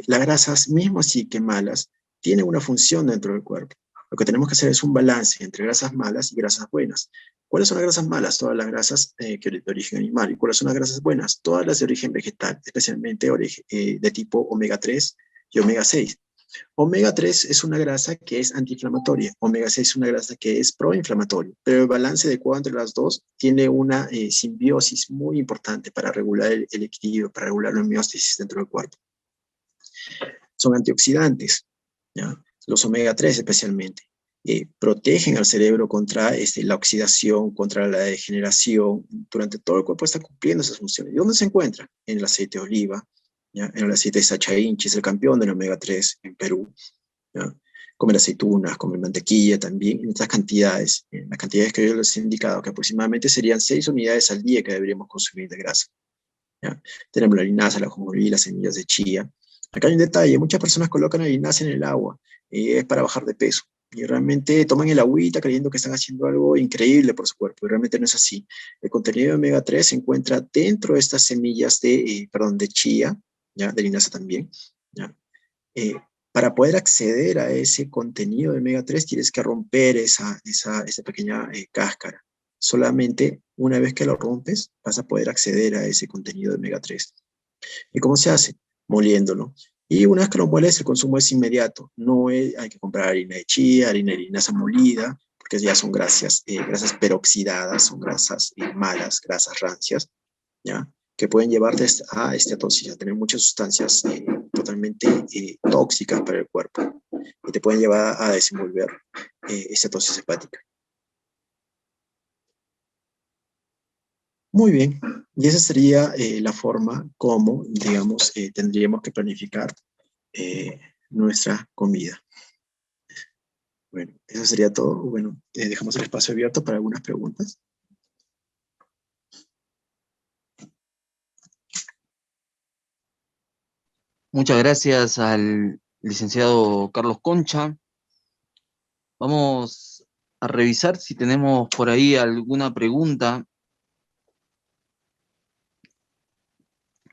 Las grasas, mismo así que malas, tienen una función dentro del cuerpo. Lo que tenemos que hacer es un balance entre grasas malas y grasas buenas. ¿Cuáles son las grasas malas? Todas las grasas de origen animal. ¿Y cuáles son las grasas buenas? Todas las de origen vegetal, especialmente de tipo omega 3 y omega 6. Omega 3 es una grasa que es antiinflamatoria, omega 6 es una grasa que es proinflamatoria, pero el balance adecuado entre las dos tiene una simbiosis muy importante para regular el equilibrio, para regular la homeostasis dentro del cuerpo. Son antioxidantes, ¿ya? Los omega 3 especialmente. Protegen al cerebro contra la oxidación, contra la degeneración. Durante todo el cuerpo está cumpliendo esas funciones. ¿Y dónde se encuentra? En el aceite de oliva, ¿ya? En el aceite de Sacha Inchi, es el campeón del omega 3 en Perú, ¿ya? Comer aceitunas, comer mantequilla también, en estas cantidades, en las cantidades que yo les he indicado, que aproximadamente serían 6 unidades al día que deberíamos consumir de grasa, ¿ya? Tenemos la linaza, la ajonjolí, las semillas de chía. Acá hay un detalle, muchas personas colocan la linaza en el agua, es para bajar de peso, y realmente toman el agüita creyendo que están haciendo algo increíble por su cuerpo, y realmente no es así. El contenido de omega 3 se encuentra dentro de estas semillas de chía, ¿ya? De linaza también, ¿ya? Eh, para poder acceder a ese contenido de omega 3 tienes que romper esa pequeña cáscara. Solamente una vez que lo rompes vas a poder acceder a ese contenido de omega 3. ¿Y cómo se hace? Moliéndolo. Y una vez que lo mueles, el consumo es inmediato. No hay que comprar harina de chía, harina de linaza molida, porque ya son grasas peroxidadas, son grasas malas, grasas rancias, ¿ya? Que pueden llevarte a esteatosis, a tener muchas sustancias totalmente tóxicas para el cuerpo y te pueden llevar a desenvolver esteatosis hepática. Muy bien, y esa sería la forma como, digamos, tendríamos que planificar nuestra comida. Bueno, eso sería todo. Bueno, dejamos el espacio abierto para algunas preguntas. Muchas gracias al licenciado Carlos Concha. Vamos a revisar si tenemos por ahí alguna pregunta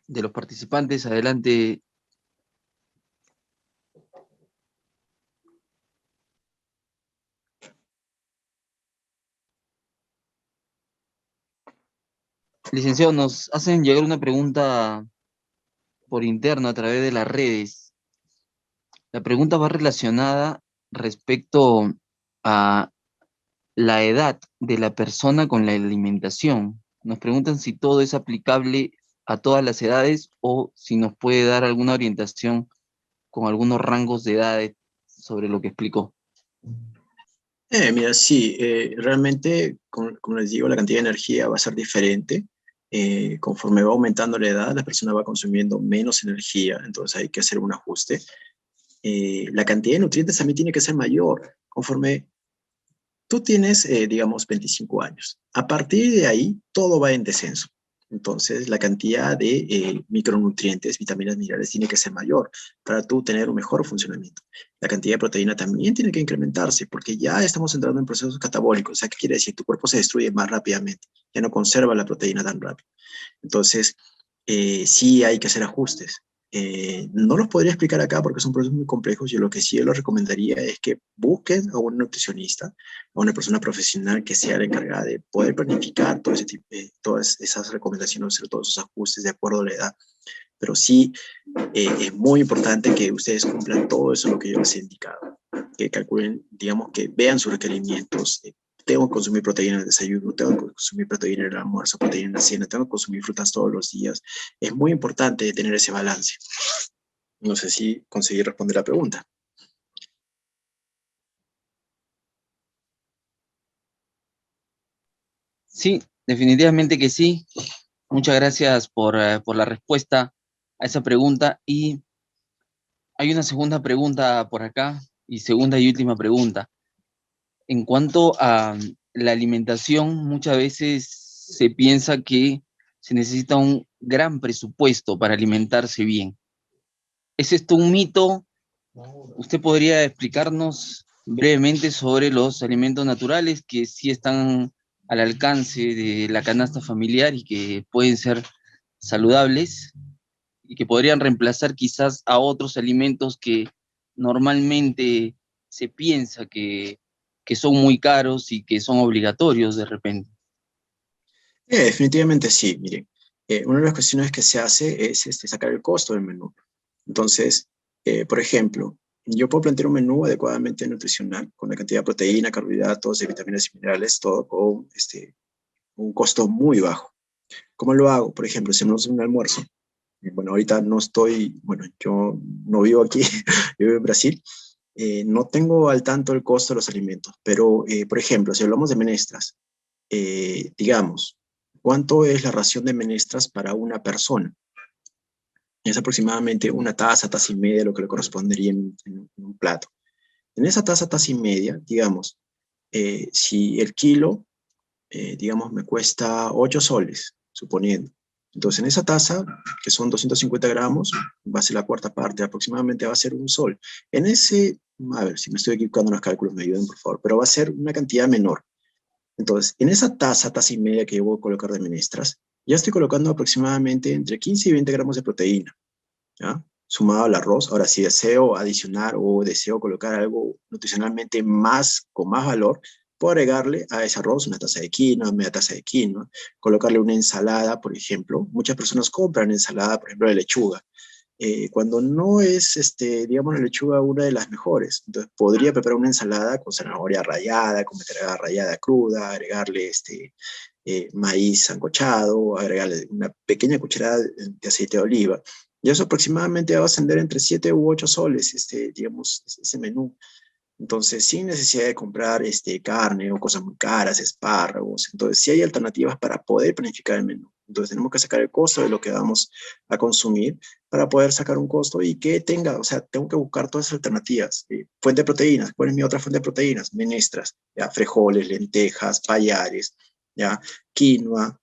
de los participantes. Adelante. Licenciado, nos hacen llegar una pregunta por interno a través de las redes. La pregunta va relacionada respecto a la edad de la persona con la alimentación. Nos preguntan si todo es aplicable a todas las edades o si nos puede dar alguna orientación con algunos rangos de edades sobre lo que explicó. Mira, sí, realmente, como les digo, la cantidad de energía va a ser diferente. Conforme va aumentando la edad, la persona va consumiendo menos energía, entonces hay que hacer un ajuste. La cantidad de nutrientes también tiene que ser mayor. Conforme tú tienes, digamos, 25 años, a partir de ahí todo va en descenso. Entonces, la cantidad de micronutrientes, vitaminas, minerales, tiene que ser mayor para tú tener un mejor funcionamiento. La cantidad de proteína también tiene que incrementarse porque ya estamos entrando en procesos catabólicos. O sea, ¿qué quiere decir? Tu cuerpo se destruye más rápidamente, ya no conserva la proteína tan rápido. Entonces, sí hay que hacer ajustes. No los podría explicar acá porque son procesos muy complejos. Yo lo que sí les recomendaría es que busquen a un nutricionista, a una persona profesional que sea la encargada de poder planificar todo ese tipo, todas esas recomendaciones, hacer todos esos ajustes de acuerdo a la edad. Pero sí es muy importante que ustedes cumplan todo eso lo que yo les he indicado, que calculen, digamos, que vean sus requerimientos. Tengo que consumir proteína en el desayuno, tengo que consumir proteína en el almuerzo, proteína en la cena, tengo que consumir frutas todos los días. Es muy importante tener ese balance. No sé si conseguí responder la pregunta. Sí, definitivamente que sí. Muchas gracias por la respuesta a esa pregunta. Y hay una segunda pregunta por acá, y segunda y última pregunta. En cuanto a la alimentación, muchas veces se piensa que se necesita un gran presupuesto para alimentarse bien. ¿Es esto un mito? ¿Usted podría explicarnos brevemente sobre los alimentos naturales que sí están al alcance de la canasta familiar y que pueden ser saludables y que podrían reemplazar quizás a otros alimentos que normalmente se piensa que son muy caros y que son obligatorios de repente? Definitivamente sí, miren. Una de las cuestiones que se hace es sacar el costo del menú. Entonces, por ejemplo, yo puedo plantear un menú adecuadamente nutricional, con la cantidad de proteína, carbohidratos, de vitaminas y minerales, todo con un costo muy bajo. ¿Cómo lo hago? Por ejemplo, si hacemos un almuerzo, bueno, ahorita no estoy, bueno, yo no vivo aquí, yo vivo en Brasil, no tengo al tanto el costo de los alimentos, pero, por ejemplo, si hablamos de menestras, digamos, ¿cuánto es la ración de menestras para una persona? Es aproximadamente una taza, taza y media, lo que le correspondería en un plato. En esa taza, taza y media, digamos, si el kilo, digamos, me cuesta 8 soles, suponiendo. Entonces, en esa taza, que son 250 gramos, va a ser la cuarta parte, aproximadamente va a ser un sol. En ese, a ver, si me estoy equivocando en los cálculos, me ayuden, por favor, pero va a ser una cantidad menor. Entonces, en esa taza, taza y media que yo voy a colocar de menestras, ya estoy colocando aproximadamente entre 15 y 20 gramos de proteína, ¿ya? Sumado al arroz. Ahora, si deseo adicionar o deseo colocar algo nutricionalmente más, con más valor, puedo agregarle a ese arroz una taza de quinoa, media taza de quinoa, colocarle una ensalada, por ejemplo. Muchas personas compran ensalada, por ejemplo, de lechuga, cuando no es, digamos, la lechuga una de las mejores. Entonces, podría preparar una ensalada con zanahoria rallada, con beterraga rallada cruda, agregarle maíz sancochado, agregarle una pequeña cucharada de aceite de oliva. Y eso aproximadamente va a ascender entre 7 u 8 soles, digamos, ese menú. Entonces, sin necesidad de comprar carne o cosas muy caras, espárragos. Entonces, sí hay alternativas para poder planificar el menú. Entonces, tenemos que sacar el costo de lo que vamos a consumir para poder sacar un costo y que tenga, o sea, tengo que buscar todas esas alternativas. Fuente de proteínas, ¿cuál es mi otra fuente de proteínas? Menestras, ya, frijoles, lentejas, payares, ya, quinoa.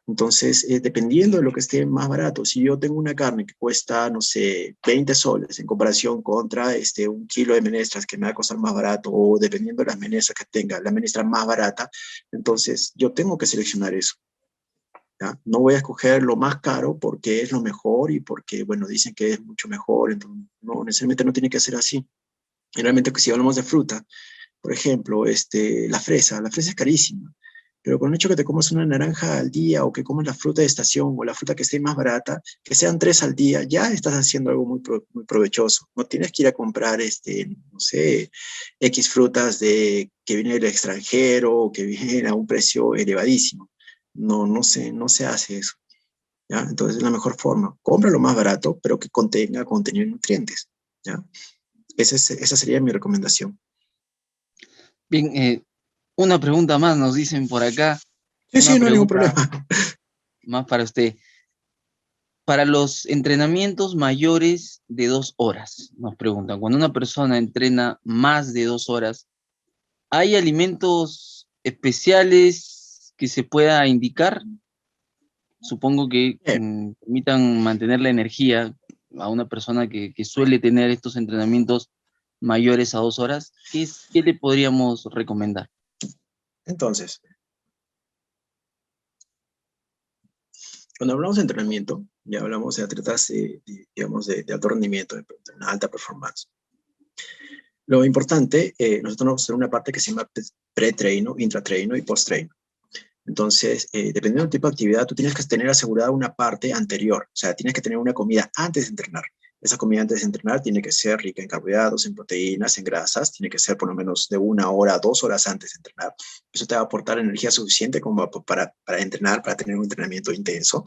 Entonces, dependiendo de lo que esté más barato, si yo tengo una carne que cuesta, no sé, 20 soles en comparación contra un kilo de menestras que me va a costar más barato, o dependiendo de las menestras que tenga, la menestra más barata, entonces yo tengo que seleccionar eso. ¿Ya? No voy a escoger lo más caro porque es lo mejor y porque, bueno, dicen que es mucho mejor, entonces no, necesariamente no tiene que ser así. Generalmente, si hablamos de fruta, por ejemplo, la fresa es carísima, pero con el hecho que te comas una naranja al día o que comas la fruta de estación o la fruta que esté más barata, que sean 3 al día, ya estás haciendo algo muy provechoso. No tienes que ir a comprar, no sé, X frutas que vienen del extranjero o que vienen a un precio elevadísimo. No, no se hace eso. ¿Ya? Entonces es la mejor forma. Compra lo más barato, pero que contenga contenido de nutrientes. ¿Ya? Esa sería mi recomendación. Bien, una pregunta más nos dicen por acá, Sí, una sí, no hay ningún pregunta problema. más para usted. Para los entrenamientos mayores de 2 horas, nos preguntan, cuando una persona entrena más de 2 horas, ¿hay alimentos especiales que se pueda indicar? Supongo que Bien, permitan mantener la energía a una persona que suele tener estos entrenamientos mayores a 2 horas. ¿Qué le podríamos recomendar? entonces, cuando hablamos de entrenamiento, ya hablamos de atletas, digamos, de alto rendimiento, de una alta performance. Lo importante, nosotros vamos a hacer una parte que se llama pre-treino, intratreino y post-treino. Entonces, dependiendo del tipo de actividad, tú tienes que tener asegurada una parte anterior, o sea, tienes que tener una comida antes de entrenar. Esa comida antes de entrenar tiene que ser rica en carbohidratos, en proteínas, en grasas, tiene que ser por lo menos de 1 hora a 2 horas antes de entrenar. Eso te va a aportar energía suficiente como para entrenar, para tener un entrenamiento intenso.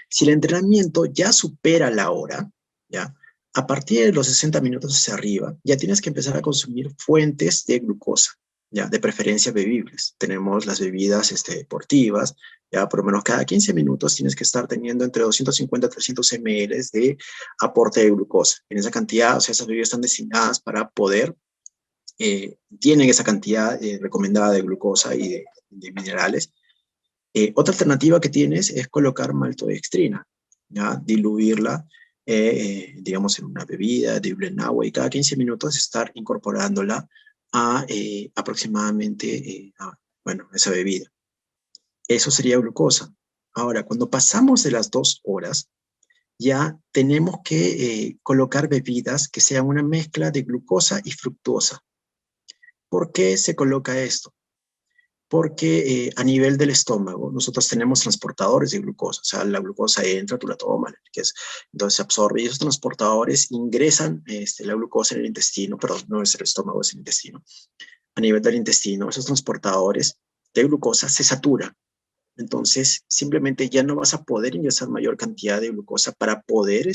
Si el entrenamiento ya supera la hora, ¿ya? A partir de los 60 minutos hacia arriba, ya tienes que empezar a consumir fuentes de glucosa, ¿ya? De preferencia bebibles. Tenemos las bebidas deportivas, ya por lo menos cada 15 minutos tienes que estar teniendo entre 250 a 300 ml de aporte de glucosa. En esa cantidad, o sea, esas bebidas están destinadas para poder, tienen esa cantidad recomendada de glucosa y de minerales. Otra alternativa que tienes es colocar maltodextrina, ¿ya? Diluirla, digamos, en una bebida, diluirla en agua y cada 15 minutos estar incorporándola a aproximadamente, bueno, esa bebida. Eso sería glucosa. Ahora, cuando pasamos de las 2 horas, ya tenemos que colocar bebidas que sean una mezcla de glucosa y fructosa. ¿Por qué se coloca esto? porque a nivel del estómago nosotros tenemos transportadores de glucosa, o sea, la glucosa entra, tú la tomas, entonces se absorbe y esos transportadores ingresan la glucosa en el intestino, perdón, no es el estómago, es el intestino. A nivel del intestino, esos transportadores de glucosa se saturan. Entonces, simplemente ya no vas a poder ingresar mayor cantidad de glucosa para poder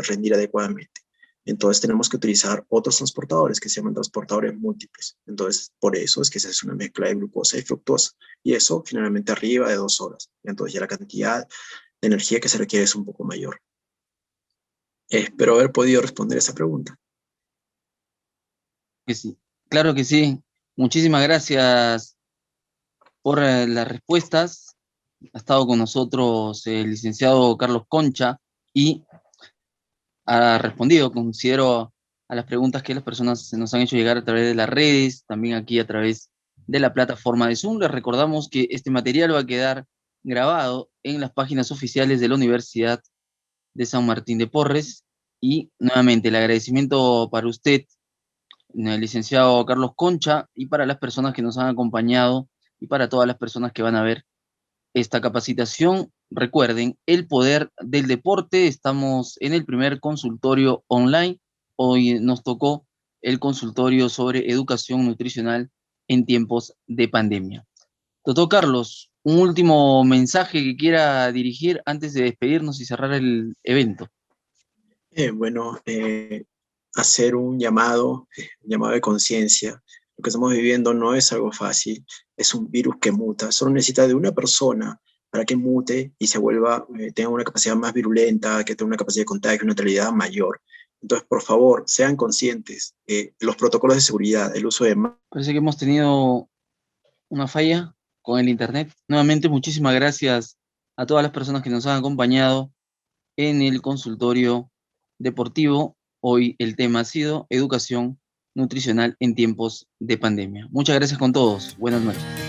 rendir adecuadamente. Entonces, tenemos que utilizar otros transportadores que se llaman transportadores múltiples. Entonces, por eso es que se hace una mezcla de glucosa y fructosa. Y eso generalmente arriba de 2 horas. Entonces, ya la cantidad de energía que se requiere es un poco mayor. Espero haber podido responder esa pregunta. Que sí, claro que sí. Muchísimas gracias por las respuestas. Ha estado con nosotros el licenciado Carlos Concha y ha respondido, considero, a las preguntas que las personas nos han hecho llegar a través de las redes, también aquí a través de la plataforma de Zoom. Les recordamos que este material va a quedar grabado en las páginas oficiales de la Universidad de San Martín de Porres. Y nuevamente el agradecimiento para usted, el licenciado Carlos Concha, y para las personas que nos han acompañado y para todas las personas que van a ver esta capacitación. Recuerden, el poder del deporte. Estamos en el primer consultorio online. Hoy nos tocó el consultorio sobre educación nutricional en tiempos de pandemia. Doctor Carlos, un último mensaje que quiera dirigir antes de despedirnos y cerrar el evento. Bueno, hacer un llamado de conciencia. Lo que estamos viviendo no es algo fácil, es un virus que muta. Solo necesita de una persona para que mute y se vuelva, tenga una capacidad más virulenta, que tenga una capacidad de contagio, una letalidad mayor. Entonces, por favor, sean conscientes. Los protocolos de seguridad, el uso de... Parece que hemos tenido una falla con el internet. Nuevamente, muchísimas gracias a todas las personas que nos han acompañado en el consultorio deportivo. Hoy el tema ha sido educación nutricional en tiempos de pandemia. Muchas gracias con todos. Buenas noches.